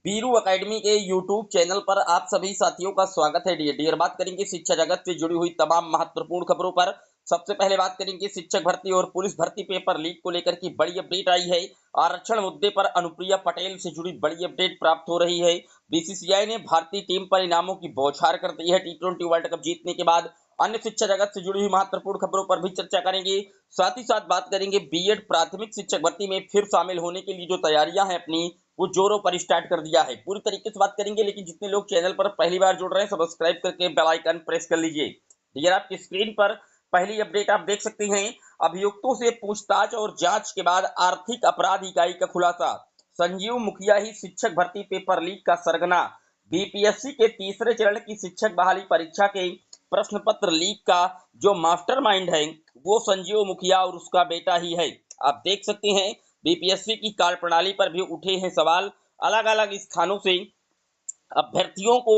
Biru academy के YouTube channel पर आप सभी साथियों का स्वागत है। डियर बात करेंगे शिक्षा जगत से जुड़ी हुई तमाम महत्वपूर्ण खबरों पर। सबसे पहले बात करेंगे शिक्षक भर्ती और पुलिस भर्ती पेपर लीक को लेकर की बड़ी अपडेट आई है। आरक्षण मुद्दे पर अनुप्रिया पटेल से जुड़ी बड़ी अपडेट प्राप्त हो रही है। बीसीसीआई ने भारतीय टीम पर इनामों की बौछार कर दी है। टी20 वर्ल्ड कप जीतने के बाद अन्य शिक्षा जगत से जुड़ी हुई महत्वपूर्ण खबरों पर भी चर्चा करेंगे। साथ ही साथ बात करेंगे बीएड प्राथमिक शिक्षक भर्ती में फिर शामिल होने के लिए जो तैयारियां हैं अपनी, वो जोरों पर स्टार्ट कर दिया है। पूरी तरीके से बात करेंगे, लेकिन जितने लोग चैनल पर पहली बार जुड़ रहे हैं सब्सक्राइब करके बेल आइकन प्रेस कर लीजिए। डियर आपकी स्क्रीन पर पहली अपडेट आप देख सकते हैं। अभियुक्तों से पूछताछ और जांच के बाद आर्थिक अपराध इकाई का खुलासा। संजीव मुखिया ही शिक्षक भर्ती पेपर लीक का सरगना। बीपीएससी के तीसरे चरण की शिक्षक बहाली परीक्षा के प्रश्न पत्र लीक का जो मास्टरमाइंड है वो संजीव मुखिया और उसका बेटा ही है। आप देख सकते हैं बीपीएससी की कार्यप्रणाली पर भी उठे हैं सवाल। अलग अलग स्थानों से अभ्यर्थियों को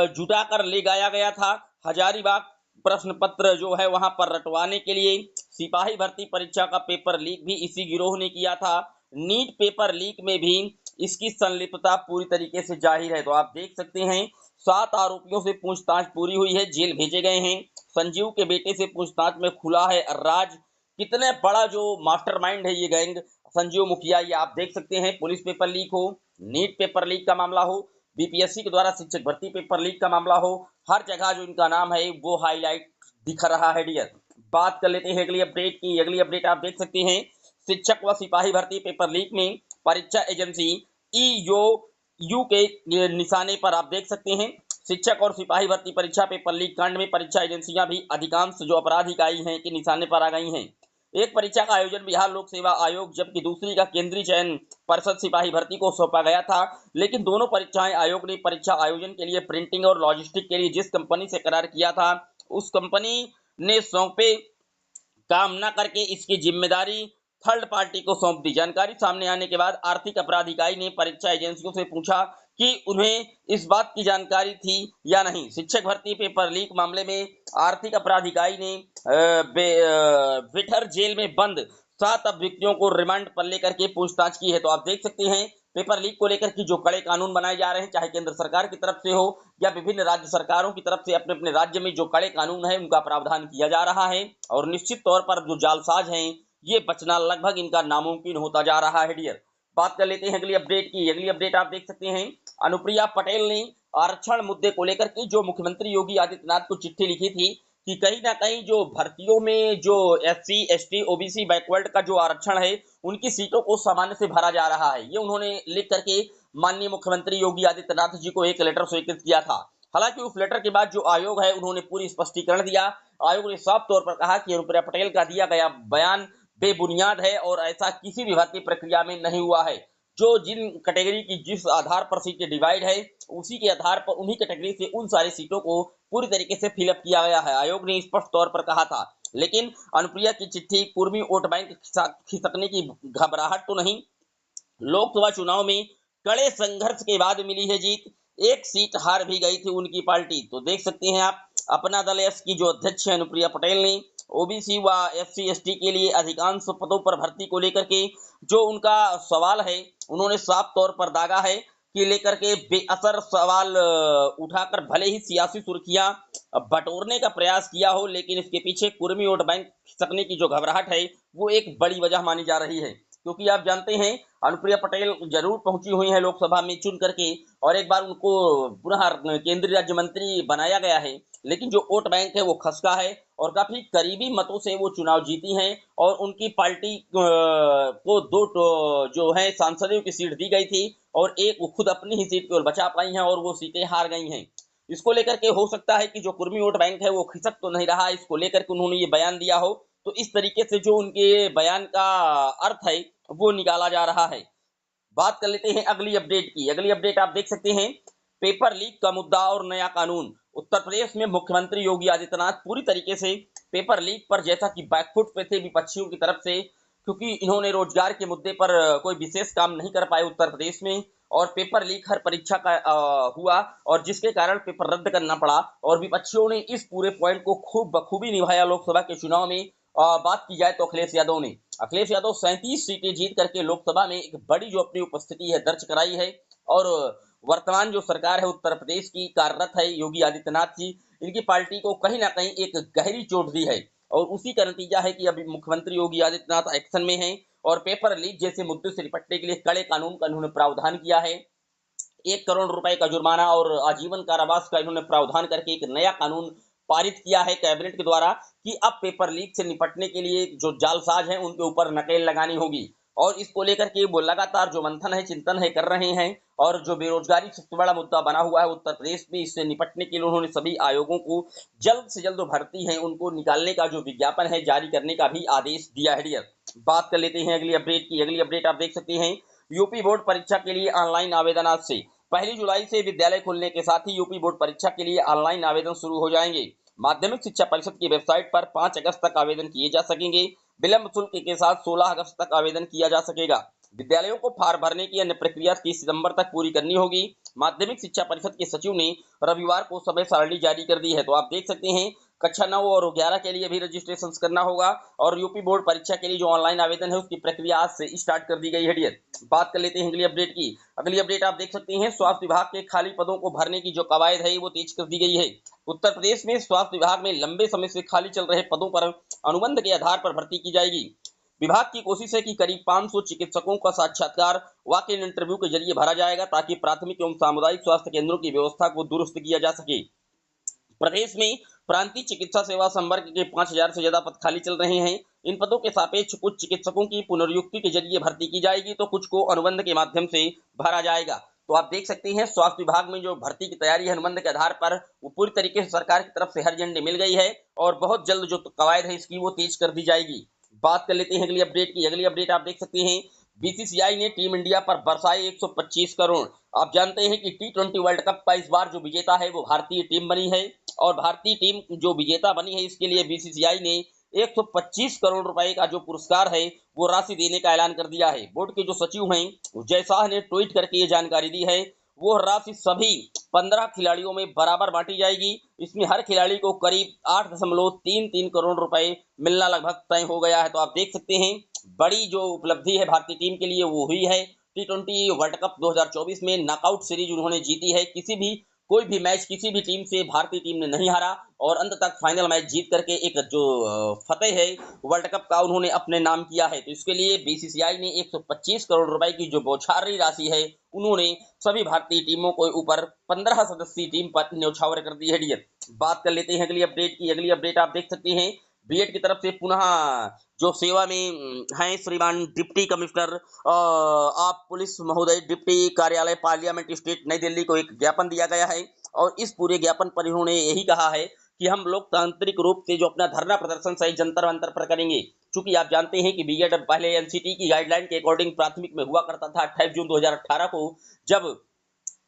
जुटा कर ले जाया गया था हजारीबाग। प्रश्न पत्र जो है वहां पर रटवाने के लिए सिपाही भर्ती परीक्षा का पेपर लीक भी इसी गिरोह ने किया था। नीट पेपर लीक में भी इसकी संलिप्तता पूरी तरीके से जाहिर है। तो आप देख सकते हैं 7 आरोपियों से पूछताछ पूरी हुई है, जेल भेजे गए हैं। संजीव के बेटे से पूछताछ में खुला है राज। कितने बड़ा जो मास्टरमाइंड है ये गैंग संजीव मुखिया, ये आप देख सकते हैं। पुलिस पेपर लीक हो, नीट पेपर लीक का मामला हो, बीपीएससी के द्वारा शिक्षक भर्ती पेपर लीक का मामला हो, हर जगह जो इनका नाम है वो हाईलाइट दिख रहा है। डियर बात कर लेते हैं अगली अपडेट की। अगली अपडेट आप देख सकते हैं शिक्षक व सिपाही भर्ती पेपर लीक में परीक्षा एजेंसी ईओयू के निशाने पर। आप देख सकते हैं शिक्षक और सिपाही भर्ती परीक्षा पेपर लीक कांड में परीक्षा एजेंसियां भी अधिकांश जो अपराध इकाई हैं के निशाने पर आ गई हैं। एक परीक्षा का आयोजन बिहार लोक सेवा आयोग, जबकि दूसरी का केंद्रीय चयन परिषद सिपाही भर्ती को सौंपा गया था। लेकिन दोनों परीक्षाएं आयोग ने परीक्षा आयोजन के लिए प्रिंटिंग और लॉजिस्टिक के लिए जिस कंपनी से करार किया था उस कंपनी ने सौंपे काम न करके इसकी जिम्मेदारी थर्ड पार्टी को सौंप दी। जानकारी सामने आने के बाद आर्थिक अपराध इकाई ने परीक्षा एजेंसियों से पूछा कि उन्हें इस बात की जानकारी थी या नहीं। शिक्षक भर्ती पेपर लीक मामले में आर्थिक अपराध इकाई ने बिठर जेल में बंद 7 अभियुक्तों को रिमांड पर लेकर के पूछताछ की है। तो आप देख सकते हैं पेपर लीक को लेकर की जो कड़े कानून बनाए जा रहे हैं, चाहे केंद्र सरकार की तरफ से हो या विभिन्न राज्य सरकारों की तरफ से, अपने अपने राज्य में जो कड़े कानून है उनका प्रावधान किया जा रहा है। और निश्चित तौर पर जो जालसाज हैं ये बचना लगभग इनका नामुमकिन होता जा रहा है। डियर बात कर लेते हैं अगली अपडेट की। अगली अपडेट आप देख सकते हैं अनुप्रिया पटेल ने आरक्षण मुद्दे को लेकर के जो मुख्यमंत्री योगी आदित्यनाथ को चिट्ठी लिखी थी कि कहीं ना कहीं जो भर्तियों में जो एससी एसटी ओबीसी बैकवर्ड का जो आरक्षण है उनकी सीटों को सामान्य से भरा जा रहा है। ये उन्होंने लिख करके माननीय मुख्यमंत्री योगी आदित्यनाथ जी को एक लेटर स्वीकृत किया था। हालांकि उस लेटर के बाद जो आयोग है उन्होंने पूरी स्पष्टीकरण दिया। आयोग ने साफ तौर पर कहा कि अनुप्रिया पटेल का दिया गया बयान बेबुनियाद है और ऐसा किसी भी भर्ती प्रक्रिया में नहीं हुआ है। जो जिन कैटेगरी की जिस आधार पर सीटें डिवाइड है उसी के आधार पर उन्हीं कैटेगरी से उन सारी सीटों को पूरी तरीके से फिलअप किया गया है, आयोग ने स्पष्ट तौर पर कहा था। लेकिन अनुप्रिया की चिट्ठी कुर्मी वोट बैंक खिसकने की घबराहट तो नहीं। लोकसभा चुनाव में कड़े संघर्ष के बाद मिली है जीत। एक सीट हार भी गई थी उनकी पार्टी। तो देख सकते हैं आप अपना दल एस की जो अध्यक्ष है अनुप्रिया पटेल ने ओबीसी व एससी एसटी के लिए अधिकांश पदों पर भर्ती को लेकर के जो उनका सवाल है उन्होंने साफ तौर पर दागा है कि लेकर के बेअसर सवाल उठाकर भले ही सियासी सुर्खियां बटोरने का प्रयास किया हो, लेकिन इसके पीछे कुर्मी वोट बैंक खिसकने की जो घबराहट है वो एक बड़ी वजह मानी जा रही है। क्योंकि आप जानते हैं अनुप्रिया पटेल जरूर पहुंची हुई है लोकसभा में चुन करके और एक बार उनको पुनः केंद्रीय राज्य मंत्री बनाया गया है, लेकिन जो वोट बैंक है वो खसका है और काफी करीबी मतों से वो चुनाव जीती हैं और उनकी पार्टी को 2 जो है सांसदों की सीट दी गई थी और एक वो खुद अपनी ही सीट को बचा पाई हैं और वो सीटें हार गई हैं। इसको लेकर के हो सकता है कि जो कुर्मी वोट बैंक है वो खिसक तो नहीं रहा, इसको लेकर के उन्होंने ये बयान दिया हो। तो इस तरीके से जो उनके बयान का अर्थ है वो निकाला जा रहा है। बात कर लेते हैं अगली अपडेट की। अगली अपडेट आप देख सकते हैं पेपर लीक का मुद्दा और नया कानून। उत्तर प्रदेश में मुख्यमंत्री योगी आदित्यनाथ पूरी तरीके से पेपर लीक पर जैसा कि बैकफुट पे थे विपक्षियों की तरफ से, क्योंकि इन्होंने रोजगार के मुद्दे पर कोई विशेष काम नहीं कर पाए उत्तर प्रदेश में और पेपर लीक हर परीक्षा का हुआ और जिसके कारण पेपर रद्द करना पड़ा और विपक्षियों ने इस पूरे पॉइंट को खूब बखूबी निभाया लोकसभा के चुनाव में। बात की जाए तो अखिलेश यादव 37 सीटें जीत करके लोकसभा में एक बड़ी जो अपनी उपस्थिति है दर्ज कराई है। और वर्तमान जो सरकार है उत्तर प्रदेश की कार्यरत है योगी आदित्यनाथ जी, इनकी पार्टी को कहीं ना कहीं एक गहरी चोट दी है और उसी का नतीजा है कि अभी मुख्यमंत्री योगी आदित्यनाथ एक्शन में हैं और पेपर लीक जैसे मुद्दे से निपटने के लिए कड़े कानून का उन्होंने प्रावधान किया है। 1 करोड़ रुपए का जुर्माना और आजीवन कारावास का इन्होंने प्रावधान करके एक नया कानून पारित किया है कैबिनेट के द्वारा कि अब पेपर लीक से निपटने के लिए जो जालसाज हैं उनके ऊपर नकेल लगानी होगी और इसको लेकर के वो लगातार जो मंथन है चिंतन है कर रहे हैं और जो बेरोजगारी सबसे बड़ा मुद्दा बना हुआ है उत्तर प्रदेश में, इससे निपटने के लिए उन्होंने सभी आयोगों को जल्द से जल्द भर्ती है उनको निकालने का जो विज्ञापन है जारी करने का भी आदेश दिया है। डियर, बात कर लेते हैं अगली अपडेट की। अगली अपडेट आप देख सकते हैं, यूपी बोर्ड परीक्षा के लिए ऑनलाइन आवेदन आज से। 1 जुलाई से विद्यालय खुलने के साथ ही यूपी बोर्ड परीक्षा के लिए ऑनलाइन आवेदन शुरू हो जाएंगे। माध्यमिक शिक्षा परिषद की वेबसाइट पर 5 अगस्त तक आवेदन किए जा सकेंगे। विलंब शुल्क के साथ 16 अगस्त तक आवेदन किया जा सकेगा। विद्यालयों को फॉर्म भरने की अन्य प्रक्रिया 30 सितंबर तक पूरी करनी होगी। माध्यमिक शिक्षा परिषद के सचिव ने रविवार को समय सारणी जारी कर दी है। तो आप देख सकते हैं कक्षा 9 और 11 के लिए भी रजिस्ट्रेशन करना होगा और यूपी बोर्ड परीक्षा के लिए जो ऑनलाइन आवेदन है उसकी प्रक्रिया आज से स्टार्ट कर दी गई है। डियर, बात कर लेते हैं अगली अपडेट की। अगली अपडेट आप देख सकते हैं, स्वास्थ्य विभाग के खाली पदों को भरने की जो कवायद है वो तेज कर दी गई है। उत्तर प्रदेश में स्वास्थ्य विभाग में लंबे समय से खाली चल रहे पदों पर अनुबंध के आधार पर भर्ती की जाएगी। विभाग की कोशिश है कि करीब 500 चिकित्सकों का साक्षात्कार वॉक इन इंटरव्यू के जरिए भरा जाएगा ताकि प्राथमिक एवं सामुदायिक स्वास्थ्य केंद्रों की व्यवस्था को दुरुस्त किया जा सके। प्रदेश में प्रांतीय चिकित्सा सेवा संवर्ग के 5000 से ज्यादा पद खाली चल रहे हैं। इन पदों के सापेक्ष कुछ चिकित्सकों की पुनर्नियुक्ति के जरिए भर्ती की जाएगी तो कुछ को अनुबंध के माध्यम से भरा जाएगा। तो आप देख सकते हैं स्वास्थ्य विभाग में जो भर्ती की तैयारी है अनुबंध के आधार पर वो पूरी तरीके से सरकार की तरफ से हर झंडी मिल गई है और बहुत जल्द जो कवायद है इसकी वो तेज कर दी जाएगी। बात कर लेते हैं अगली अपडेट की। अगली अपडेट आप देख सकते हैं, बीसीसीआई ने टीम इंडिया पर बरसाए 125 करोड़। आप जानते हैं कि T20 वर्ल्ड कप का इस बार जो विजेता है वो भारतीय टीम बनी है और भारतीय टीम जो विजेता बनी है इसके लिए बीसीसीआई ने 125 करोड़ रुपए का जो पुरस्कार है वो राशि देने का ऐलान कर दिया है। बोर्ड के जो सचिव हैं जय शाह ने ट्वीट करके ये जानकारी दी है। वो राशि सभी 15 खिलाड़ियों में बराबर बांटी जाएगी। इसमें हर खिलाड़ी को करीब 8.33 करोड़ रुपए मिलना लगभग तय हो गया है। तो आप देख सकते हैं बड़ी जो उपलब्धि है भारतीय टीम के लिए वो हुई है। T20 वर्ल्ड कप 2024 में नॉकआउट सीरीज उन्होंने जीती है। कोई भी मैच किसी भी टीम से भारतीय टीम ने नहीं हारा और अंत तक फाइनल मैच जीत करके एक जो फतेह है वर्ल्ड कप का उन्होंने अपने नाम किया है। तो इसके लिए बीसीसीआई ने 125 करोड़ रुपए की जो बौछारी राशि है उन्होंने सभी भारतीय टीमों को ऊपर 15 सदस्यीय टीम पर न्यौछावर कर दी है। डियर, बात कर लेते हैं अगली अपडेट की। अगली अपडेट आप देख सकते हैं, बीएड की तरफ से पुनः जो सेवा में हैं श्रीमान डिप्टी कमिश्नर आप पुलिस महोदय डिप्टी कार्यालय पार्लियामेंट स्टेट नई दिल्ली को एक ज्ञापन दिया गया है और इस पूरे ज्ञापन पर इन्होंने यही कहा है कि हम लोकतांत्रिक रूप से जो अपना धरना प्रदर्शन सही जंतर मंतर पर करेंगे। चूंकि आप जानते हैं कि बीएड पहले एनसीटी की गाइडलाइन के अकॉर्डिंग प्राथमिक में हुआ करता था 28 जून 2018 को जब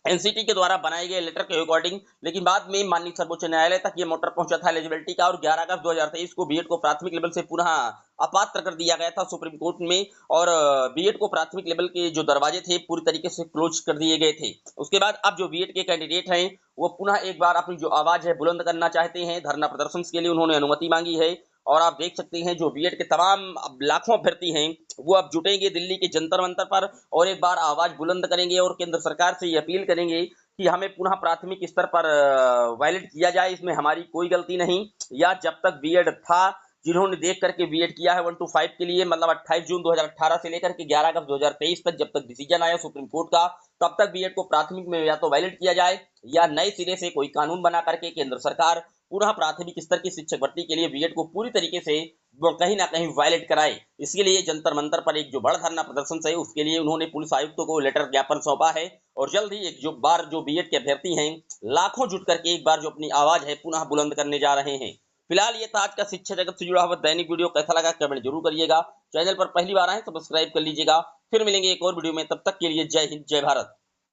एनसीटी के द्वारा बनाए गए लेटर के अकॉर्डिंग, लेकिन बाद में माननीय सर्वोच्च न्यायालय तक ये मैटर पहुंचा था एलिजिबिलिटी का और 11 अगस्त 2023 को बीएड को प्राथमिक लेवल से पुनः अपात्र कर दिया गया था सुप्रीम कोर्ट में और बीएड को प्राथमिक लेवल के जो दरवाजे थे पूरी तरीके से क्लोज कर दिए गए थे। उसके बाद अब जो बीएड के कैंडिडेट हैं वो पुनः एक बार अपनी जो आवाज है बुलंद करना चाहते हैं। धरना प्रदर्शन के लिए उन्होंने अनुमति मांगी है और आप देख सकते हैं जो बीएड के तमाम लाखों अभ्यर्थी हैं वो अब जुटेंगे दिल्ली के जंतर मंतर पर और एक बार आवाज बुलंद करेंगे और केंद्र सरकार से ये अपील करेंगे कि हमें पुनः प्राथमिक स्तर पर वैलिड किया जाए, इसमें हमारी कोई गलती नहीं। या जब तक बीएड था जिन्होंने देख करके बीएड किया है 1 to 5 के लिए मतलब 28 जून 2018 से लेकर के 11 अगस्त 2023 तक जब तक डिसीजन आया सुप्रीम कोर्ट का तब तक बीएड को प्राथमिक में या तो वैलिड किया जाए या नए सिरे से कोई कानून बना करके केंद्र सरकार पुनः प्राथमिक स्तर की शिक्षक भर्ती के लिए बीएड को पूरी तरीके से कहीं ना कहीं वैलिड कराए। इसके लिए जंतर मंतर पर एक जो बड़ा धरना प्रदर्शन है उसके लिए उन्होंने पुलिस आयुक्तों को लेटर ज्ञापन सौंपा है और जल्द ही एक जो बार जो बीएड के अभ्यर्थी हैं लाखों जुट करके एक बार जो अपनी आवाज है पुनः बुलंद करने जा रहे हैं। फिलहाल ये था आज का शिक्षा जगत से जुड़ा हुआ दैनिक वीडियो। कैसा लगा कमेंट जरूर करिएगा। चैनल पर पहली बार आए सब्सक्राइब कर लीजिएगा। फिर मिलेंगे एक और वीडियो में, तब तक के लिए जय हिंद जय भारत।